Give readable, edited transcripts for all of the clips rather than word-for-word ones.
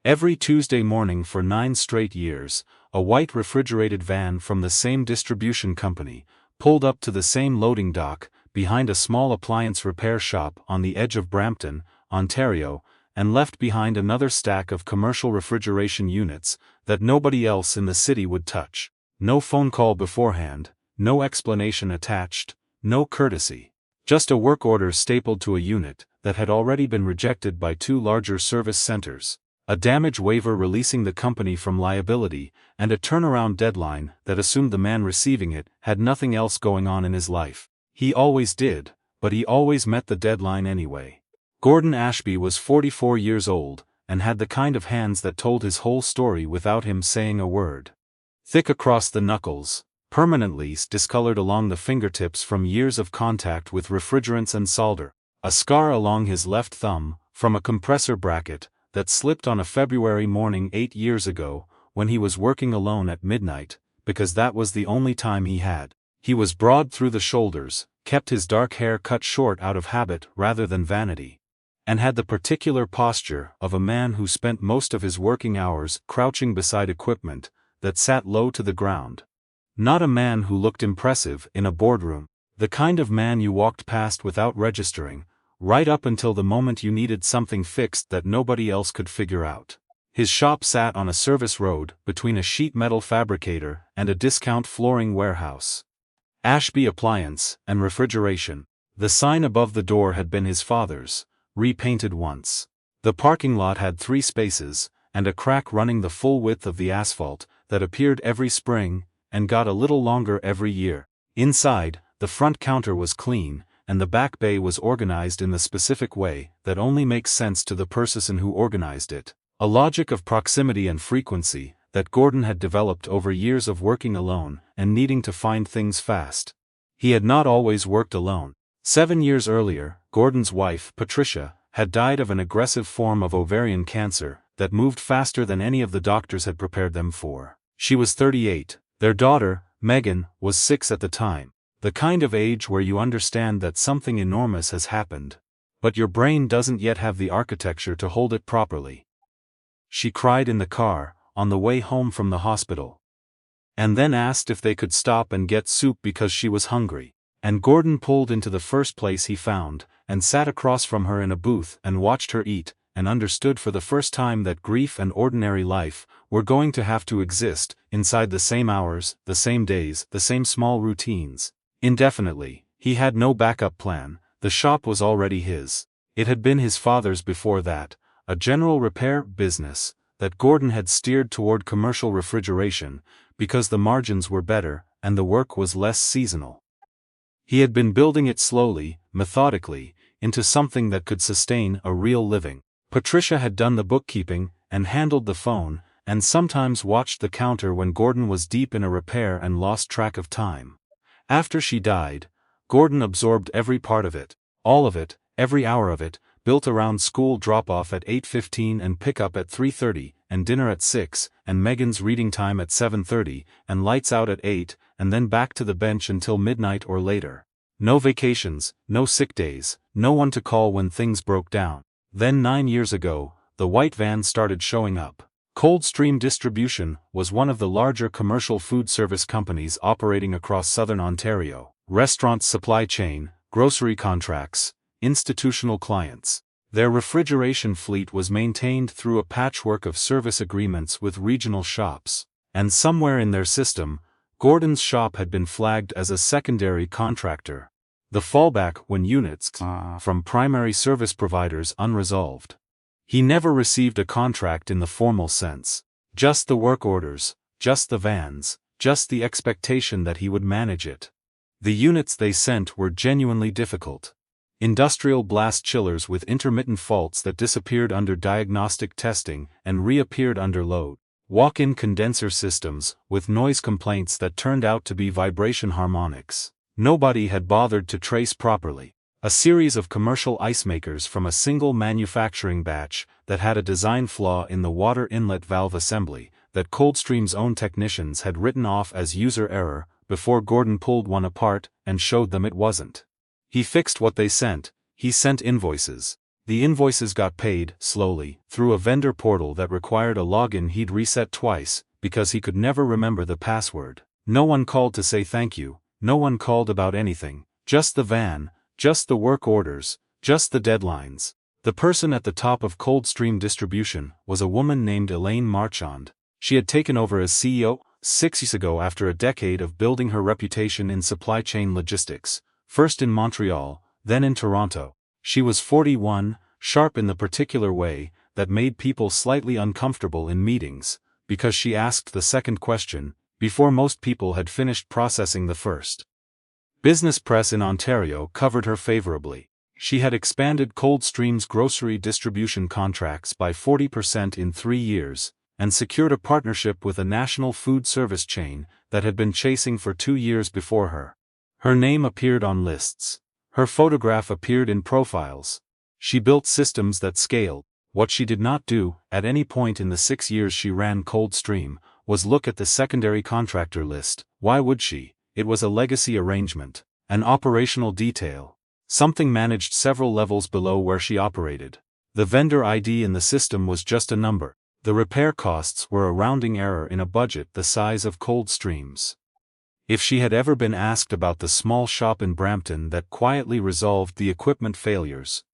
Every Tuesday morning for 9 straight years, a white refrigerated van from the same distribution company pulled up to the same loading dock behind a small appliance repair shop on the edge of Brampton, Ontario, and left behind another stack of commercial refrigeration units that nobody else in the city would touch. No phone call beforehand, no explanation attached, no courtesy. Just a work order stapled to a unit that had already been rejected by 2 larger service centers, a damage waiver releasing the company from liability, and a turnaround deadline that assumed the man receiving it had nothing else going on in his life. He always did, but he always met the deadline anyway. Gordon Ashby was 44 years old, and had the kind of hands that told his whole story without him saying a word. Thick across the knuckles, permanently discolored along the fingertips from years of contact with refrigerants and solder, a scar along his left thumb, from a compressor bracket, that slipped on a February morning 8 years ago, when he was working alone at midnight, because that was the only time he had. He was broad through the shoulders, kept his dark hair cut short out of habit rather than vanity, and had the particular posture of a man who spent most of his working hours crouching beside equipment that sat low to the ground. Not a man who looked impressive in a boardroom, the kind of man you walked past without registering, right up until the moment you needed something fixed that nobody else could figure out. His shop sat on a service road between a sheet metal fabricator and a discount flooring warehouse. Ashby Appliance and Refrigeration. The sign above the door had been his father's, repainted once. The parking lot had 3 spaces, and a crack running the full width of the asphalt that appeared every spring, and got a little longer every year. Inside, the front counter was clean, and the back bay was organized in the specific way that only makes sense to the person who organized it. A logic of proximity and frequency that Gordon had developed over years of working alone and needing to find things fast. He had not always worked alone. 7 years earlier, Gordon's wife, Patricia, had died of an aggressive form of ovarian cancer that moved faster than any of the doctors had prepared them for. She was 38. Their daughter, Megan, was 6 at the time. The kind of age where you understand that something enormous has happened, but your brain doesn't yet have the architecture to hold it properly. She cried in the car, on the way home from the hospital, and then asked if they could stop and get soup because she was hungry. And Gordon pulled into the first place he found, and sat across from her in a booth and watched her eat, and understood for the first time that grief and ordinary life were going to have to exist inside the same hours, the same days, the same small routines. Indefinitely. He had no backup plan. The shop was already his. It had been his father's before that, a general repair business that Gordon had steered toward commercial refrigeration because the margins were better and the work was less seasonal. He had been building it slowly, methodically, into something that could sustain a real living. Patricia had done the bookkeeping and handled the phone, and sometimes watched the counter when Gordon was deep in a repair and lost track of time. After she died, Gordon absorbed every part of it, all of it, every hour of it, built around school drop-off at 8:15 and pick-up at 3:30, and dinner at 6, and Megan's reading time at 7:30, and lights out at 8, and then back to the bench until midnight or later. No vacations, no sick days, no one to call when things broke down. Then 9 years ago, the white van started showing up. Coldstream Distribution was one of the larger commercial food service companies operating across southern Ontario. Restaurants, supply chain, grocery contracts, institutional clients. Their refrigeration fleet was maintained through a patchwork of service agreements with regional shops. And somewhere in their system, Gordon's shop had been flagged as a secondary contractor. The fallback when units from primary service providers unresolved. He never received a contract in the formal sense. Just the work orders, just the vans, just the expectation that he would manage it. The units they sent were genuinely difficult. Industrial blast chillers with intermittent faults that disappeared under diagnostic testing and reappeared under load. Walk-in condenser systems with noise complaints that turned out to be vibration harmonics nobody had bothered to trace properly. A series of commercial ice makers from a single manufacturing batch that had a design flaw in the water inlet valve assembly that Coldstream's own technicians had written off as user error before Gordon pulled one apart and showed them it wasn't. He fixed what they sent. He sent invoices. The invoices got paid, slowly, through a vendor portal that required a login he'd reset twice, because he could never remember the password. No one called to say thank you, no one called about anything, just the van, just the work orders, just the deadlines. The person at the top of Coldstream Distribution was a woman named Elaine Marchand. She had taken over as CEO 6 years ago after a decade of building her reputation in supply chain logistics, first in Montreal, then in Toronto. She was 41, sharp in the particular way that made people slightly uncomfortable in meetings, because she asked the second question before most people had finished processing the first. Business press in Ontario covered her favorably. She had expanded Coldstream's grocery distribution contracts by 40% in 3 years, and secured a partnership with a national food service chain that had been chasing for 2 years before her. Her name appeared on lists. Her photograph appeared in profiles. She built systems that scaled. What she did not do, at any point in the 6 years she ran Coldstream, was look at the secondary contractor list. Why would she? It was a legacy arrangement, an operational detail, something managed several levels below where she operated. The vendor ID in the system was just a number. The repair costs were a rounding error in a budget the size of Coldstream's. If she had ever been asked about the small shop in Brampton that quietly resolved the equipment failures,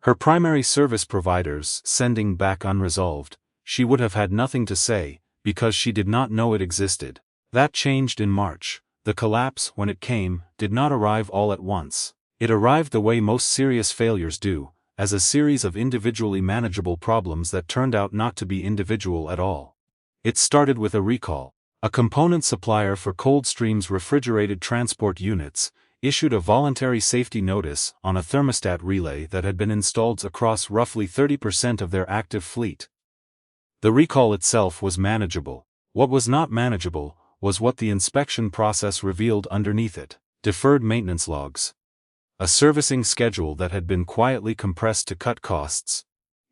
her primary service providers sending back unresolved, she would have had nothing to say, because she did not know it existed. That changed in March. The collapse, when it came, did not arrive all at once. It arrived the way most serious failures do, as a series of individually manageable problems that turned out not to be individual at all. It started with a recall. A component supplier for Coldstream's refrigerated transport units issued a voluntary safety notice on a thermostat relay that had been installed across roughly 30% of their active fleet. The recall itself was manageable. What was not manageable was what the inspection process revealed underneath it: deferred maintenance logs, a servicing schedule that had been quietly compressed to cut costs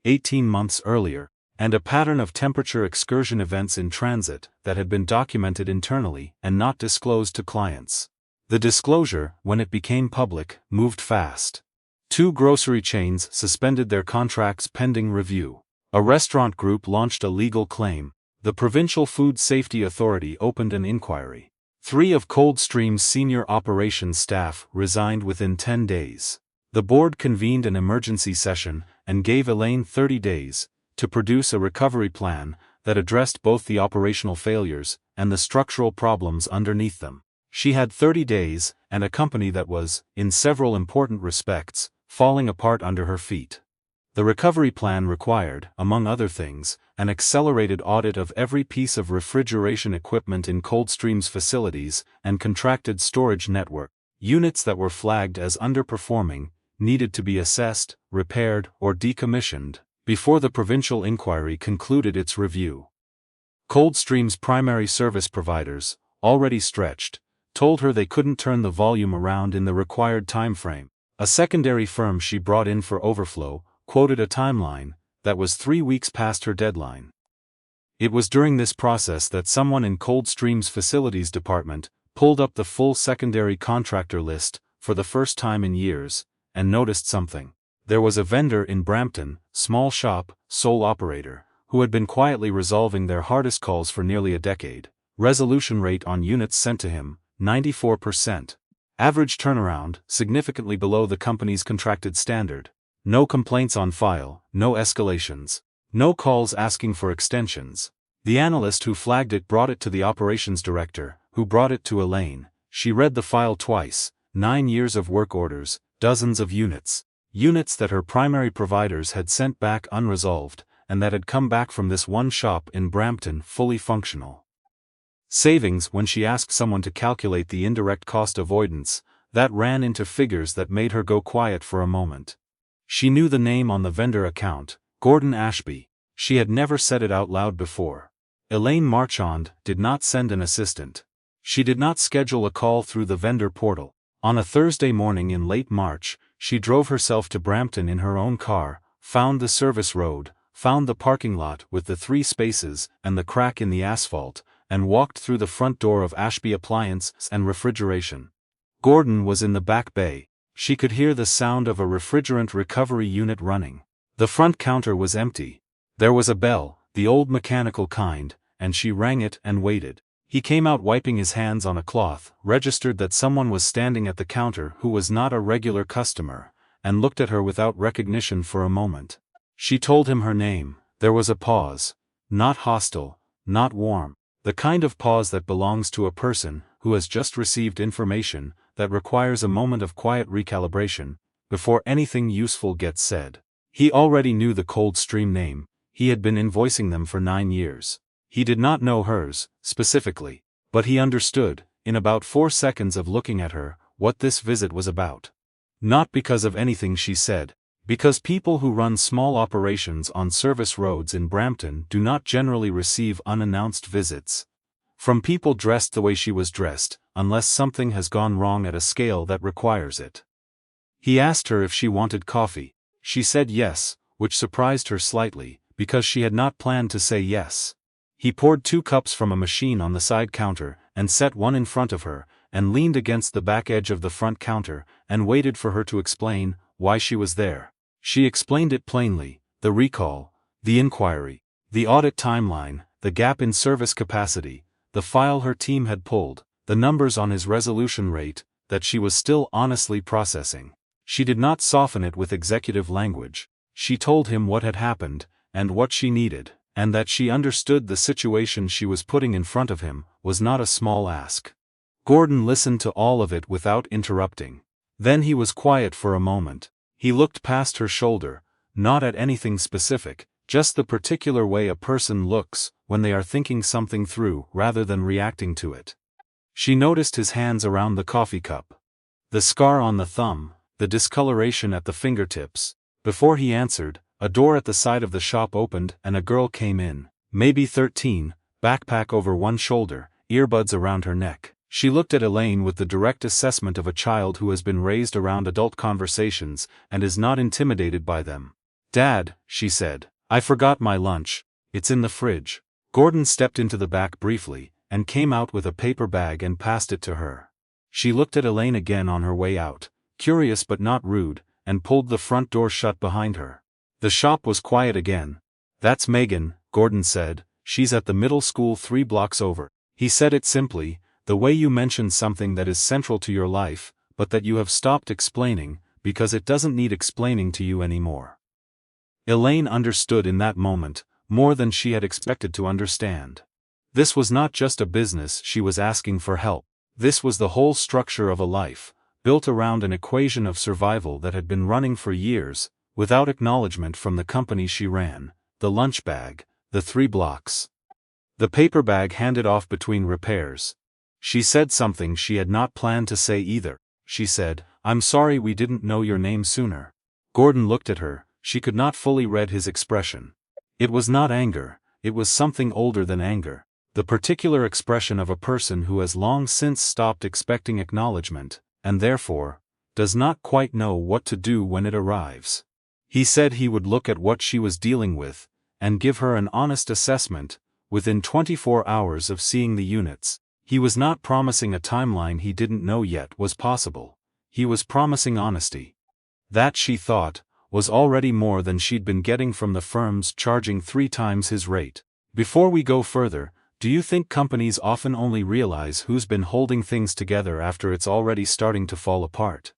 18 months earlier, and a pattern of temperature excursion events in transit that had been documented internally and not disclosed to clients. The disclosure, when it became public, moved fast. 2 grocery chains suspended their contracts pending review. A restaurant group launched a legal claim. The Provincial Food Safety Authority opened an inquiry. 3 of Coldstream's senior operations staff resigned within 10 days. The board convened an emergency session and gave Elaine 30 days to produce a recovery plan that addressed both the operational failures and the structural problems underneath them. She had 30 days and a company that was, in several important respects, falling apart under her feet. The recovery plan required, among other things, an accelerated audit of every piece of refrigeration equipment in Coldstream's facilities and contracted storage network. Units that were flagged as underperforming needed to be assessed, repaired, or decommissioned before the provincial inquiry concluded its review. Coldstream's primary service providers, already stretched, told her they couldn't turn the volume around in the required timeframe. A secondary firm she brought in for overflow quoted a timeline that was 3 weeks past her deadline. It was during this process that someone in Coldstream's facilities department pulled up the full secondary contractor list for the first time in years and noticed something. There was a vendor in Brampton, small shop, sole operator, who had been quietly resolving their hardest calls for nearly a decade. Resolution rate on units sent to him, 94%. Average turnaround, significantly below the company's contracted standard. No complaints on file, no escalations. No calls asking for extensions. The analyst who flagged it brought it to the operations director, who brought it to Elaine. She read the file twice. 9 years of work orders, dozens of units. Units that her primary providers had sent back unresolved, and that had come back from this one shop in Brampton fully functional. Savings. When she asked someone to calculate the indirect cost avoidance, that ran into figures that made her go quiet for a moment. She knew the name on the vendor account, Gordon Ashby. She had never said it out loud before. Elaine Marchand did not send an assistant. She did not schedule a call through the vendor portal. On a Thursday morning in late March, she drove herself to Brampton in her own car, found the service road, found the parking lot with the 3 spaces and the crack in the asphalt, and walked through the front door of Ashby Appliance and Refrigeration. Gordon was in the back bay. She could hear the sound of a refrigerant recovery unit running. The front counter was empty. There was a bell, the old mechanical kind, and she rang it and waited. He came out wiping his hands on a cloth, registered that someone was standing at the counter who was not a regular customer, and looked at her without recognition for a moment. She told him her name. There was a pause. Not hostile, not warm. The kind of pause that belongs to a person who has just received information that requires a moment of quiet recalibration before anything useful gets said. He already knew the Coldstream name. He had been invoicing them for 9 years. He did not know hers, specifically, but he understood, in about 4 seconds of looking at her, what this visit was about. Not because of anything she said, because people who run small operations on service roads in Brampton do not generally receive unannounced visits from people dressed the way she was dressed, unless something has gone wrong at a scale that requires it. He asked her if she wanted coffee. She said yes, which surprised her slightly, because she had not planned to say yes. He poured 2 cups from a machine on the side counter, and set one in front of her, and leaned against the back edge of the front counter, and waited for her to explain why she was there. She explained it plainly: the recall, the inquiry, the audit timeline, the gap in service capacity, the file her team had pulled, the numbers on his resolution rate, that she was still honestly processing. She did not soften it with executive language. She told him what had happened, and what she needed, and that she understood the situation she was putting in front of him was not a small ask. Gordon listened to all of it without interrupting. Then he was quiet for a moment. He looked past her shoulder, not at anything specific, just the particular way a person looks when they are thinking something through rather than reacting to it. She noticed his hands around the coffee cup, the scar on the thumb, the discoloration at the fingertips. Before he answered, a door at the side of the shop opened and a girl came in, maybe 13, backpack over one shoulder, earbuds around her neck. She looked at Elaine with the direct assessment of a child who has been raised around adult conversations and is not intimidated by them. "Dad," she said, "I forgot my lunch. It's in the fridge." Gordon stepped into the back briefly, and came out with a paper bag and passed it to her. She looked at Elaine again on her way out, curious but not rude, and pulled the front door shut behind her. The shop was quiet again. "That's Megan," Gordon said. "She's at the middle school 3 blocks over." He said it simply, the way you mention something that is central to your life, but that you have stopped explaining, because it doesn't need explaining to you anymore. Elaine understood in that moment, more than she had expected to understand. This was not just a business she was asking for help. This was the whole structure of a life, built around an equation of survival that had been running for years, without acknowledgement from the company she ran: the lunch bag, the 3 blocks. The paper bag handed off between repairs. She said something she had not planned to say either. She said, "I'm sorry we didn't know your name sooner." Gordon looked at her. She could not fully read his expression. It was not anger, it was something older than anger. The particular expression of a person who has long since stopped expecting acknowledgement, and therefore, does not quite know what to do when it arrives. He said he would look at what she was dealing with, and give her an honest assessment, within 24 hours of seeing the units. He was not promising a timeline he didn't know yet was possible. He was promising honesty. That, she thought, was already more than she'd been getting from the firms charging 3 times his rate. Before we go further, do you think companies often only realize who's been holding things together after it's already starting to fall apart?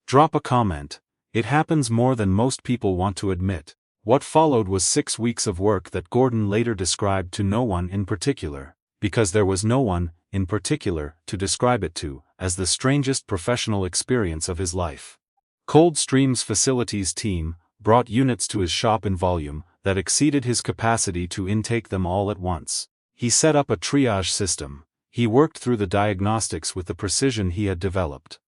Drop a comment. It happens more than most people want to admit. What followed was 6 weeks of work that Gordon later described to no one in particular, because there was no one, in particular, to describe it to, as the strangest professional experience of his life. Coldstream's facilities team brought units to his shop in volume that exceeded his capacity to intake them all at once. He set up a triage system. He worked through the diagnostics with the precision he had developed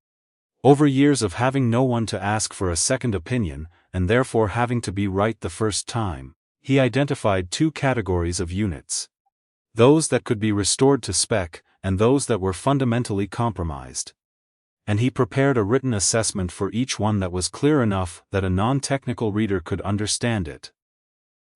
over years of having no one to ask for a second opinion, and therefore having to be right the first time. He identified 2 categories of units: those that could be restored to spec, and those that were fundamentally compromised. And he prepared a written assessment for each one that was clear enough that a non-technical reader could understand it.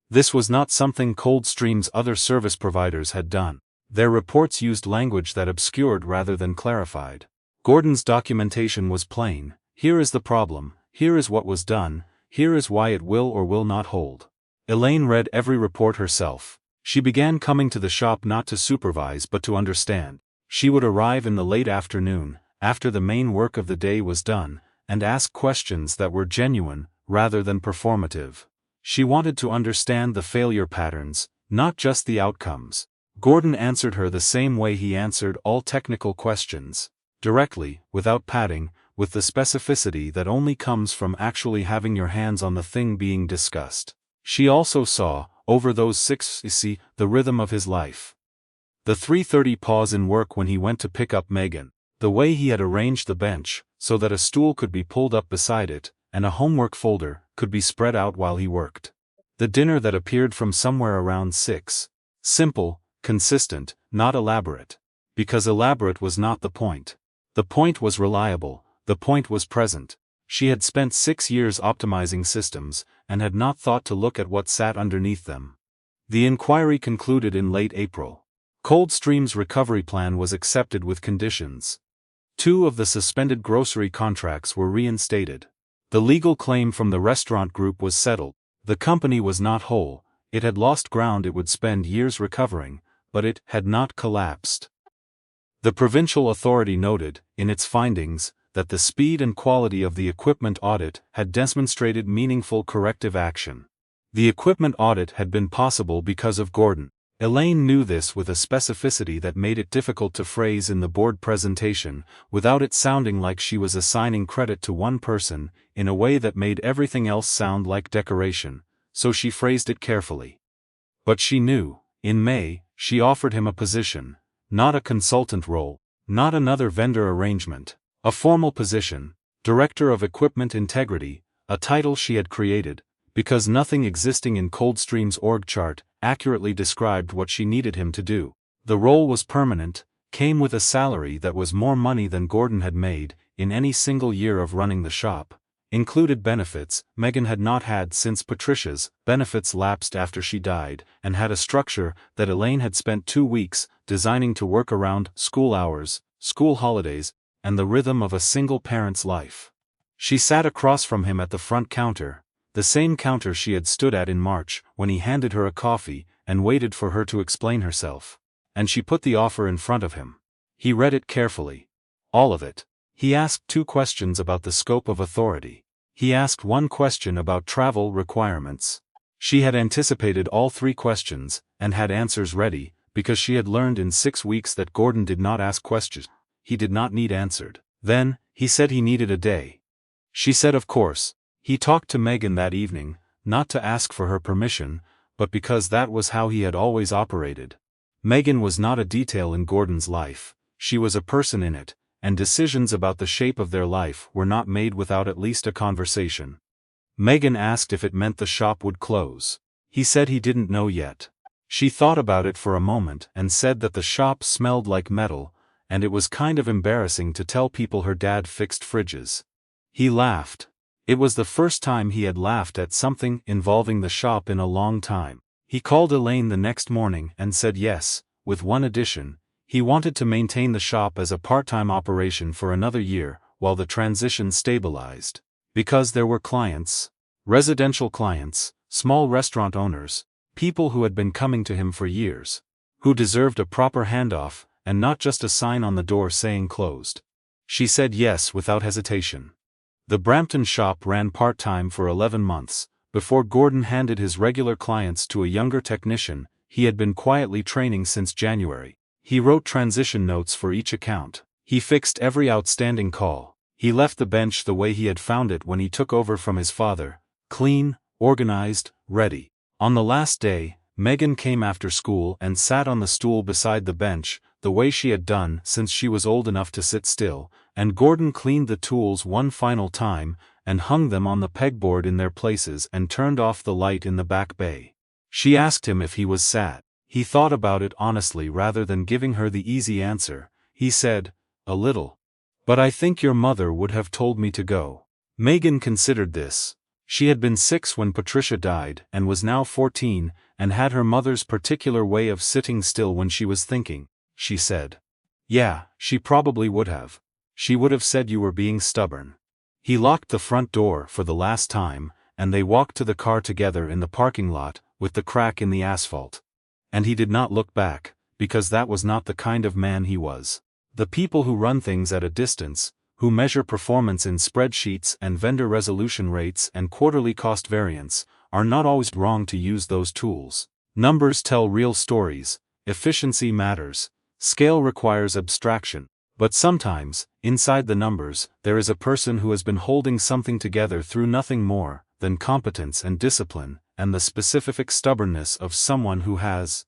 This was not something Coldstream's other service providers had done. Their reports used language that obscured rather than clarified. Gordon's documentation was plain. Here is the problem, here is what was done, here is why it will or will not hold. Elaine read every report herself. She began coming to the shop not to supervise but to understand. She would arrive in the late afternoon, after the main work of the day was done, and ask questions that were genuine, rather than performative. She wanted to understand the failure patterns, not just the outcomes. Gordon answered her the same way he answered all technical questions. Directly, without padding, with the specificity that only comes from actually having your hands on the thing being discussed. She also saw, over those 6 years, the rhythm of his life. The 3:30 pause in work when he went to pick up Megan. The way he had arranged the bench, so that a stool could be pulled up beside it, and a homework folder could be spread out while he worked. The dinner that appeared from somewhere around 6. Simple, consistent, not elaborate. Because elaborate was not the point. The point was reliable, the point was present. She had spent 6 years optimizing systems, and had not thought to look at what sat underneath them. The inquiry concluded in late April. Coldstream's recovery plan was accepted with conditions. 2 of the suspended grocery contracts were reinstated. The legal claim from the restaurant group was settled. The company was not whole, it had lost ground it would spend years recovering, but it had not collapsed. The provincial authority noted, in its findings, that the speed and quality of the equipment audit had demonstrated meaningful corrective action. The equipment audit had been possible because of Gordon. Elaine knew this with a specificity that made it difficult to phrase in the board presentation, without it sounding like she was assigning credit to one person, in a way that made everything else sound like decoration, so she phrased it carefully. But she knew, in May, she offered him a position, not a consultant role, not another vendor arrangement, a formal position, Director of Equipment Integrity, a title she had created, because nothing existing in Coldstream's org chart accurately described what she needed him to do. The role was permanent, came with a salary that was more money than Gordon had made in any single year of running the shop, included benefits Megan had not had since Patricia's benefits lapsed after she died, and had a structure that Elaine had spent 2 weeks designing to work around school hours, school holidays, and the rhythm of a single parent's life. She sat across from him at the front counter, the same counter she had stood at in March when he handed her a coffee and waited for her to explain herself. And she put the offer in front of him. He read it carefully. All of it. He asked 2 questions about the scope of authority. He asked 1 question about travel requirements. She had anticipated all 3 questions, and had answers ready, because she had learned in 6 weeks that Gordon did not ask questions he did not need answered. Then, he said he needed a day. She said of course. He talked to Megan that evening, not to ask for her permission, but because that was how he had always operated. Megan was not a detail in Gordon's life, she was a person in it, and decisions about the shape of their life were not made without at least a conversation. Megan asked if it meant the shop would close. He said he didn't know yet. She thought about it for a moment and said that the shop smelled like metal, and it was kind of embarrassing to tell people her dad fixed fridges. He laughed. It was the first time he had laughed at something involving the shop in a long time. He called Elaine the next morning and said yes, with one addition. He wanted to maintain the shop as a part-time operation for another year while the transition stabilized. Because there were clients, residential clients, small restaurant owners, people who had been coming to him for years, who deserved a proper handoff and not just a sign on the door saying closed. She said yes without hesitation. The Brampton shop ran part-time for 11 months, before Gordon handed his regular clients to a younger technician he had been quietly training since January. He wrote transition notes for each account. He fixed every outstanding call. He left the bench the way he had found it when he took over from his father, clean, organized, ready. On the last day, Megan came after school and sat on the stool beside the bench, the way she had done since she was old enough to sit still, and Gordon cleaned the tools one final time, and hung them on the pegboard in their places and turned off the light in the back bay. She asked him if he was sad. He thought about it honestly rather than giving her the easy answer. He said, "A little. But I think your mother would have told me to go." Megan considered this. She had been 6 when Patricia died and was now 14, and had her mother's particular way of sitting still when she was thinking, she said. Yeah, she probably would have. She would have said you were being stubborn. He locked the front door for the last time, and they walked to the car together in the parking lot, with the crack in the asphalt. And he did not look back, because that was not the kind of man he was. The people who run things at a distance, who measure performance in spreadsheets and vendor resolution rates and quarterly cost variance, are not always wrong to use those tools. Numbers tell real stories, efficiency matters, scale requires abstraction. But sometimes, inside the numbers, there is a person who has been holding something together through nothing more than competence and discipline, and the specific stubbornness of someone who has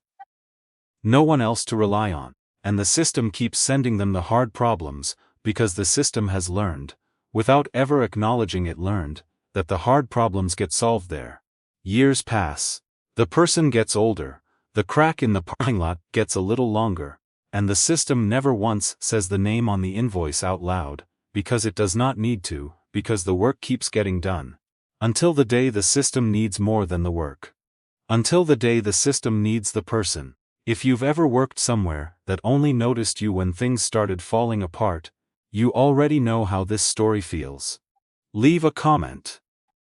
no one else to rely on. And the system keeps sending them the hard problems, because the system has learned, without ever acknowledging it learned, that the hard problems get solved there. Years pass. The person gets older, the crack in the parking lot gets a little longer, and the system never once says the name on the invoice out loud, because it does not need to, because the work keeps getting done. Until the day the system needs more than the work. Until the day the system needs the person. If you've ever worked somewhere that only noticed you when things started falling apart, you already know how this story feels. Leave a comment.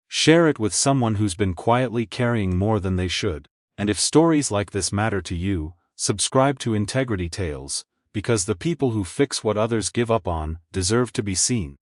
Share it with someone who's been quietly carrying more than they should. And if stories like this matter to you, subscribe to Integrity Tales, because the people who fix what others give up on deserve to be seen.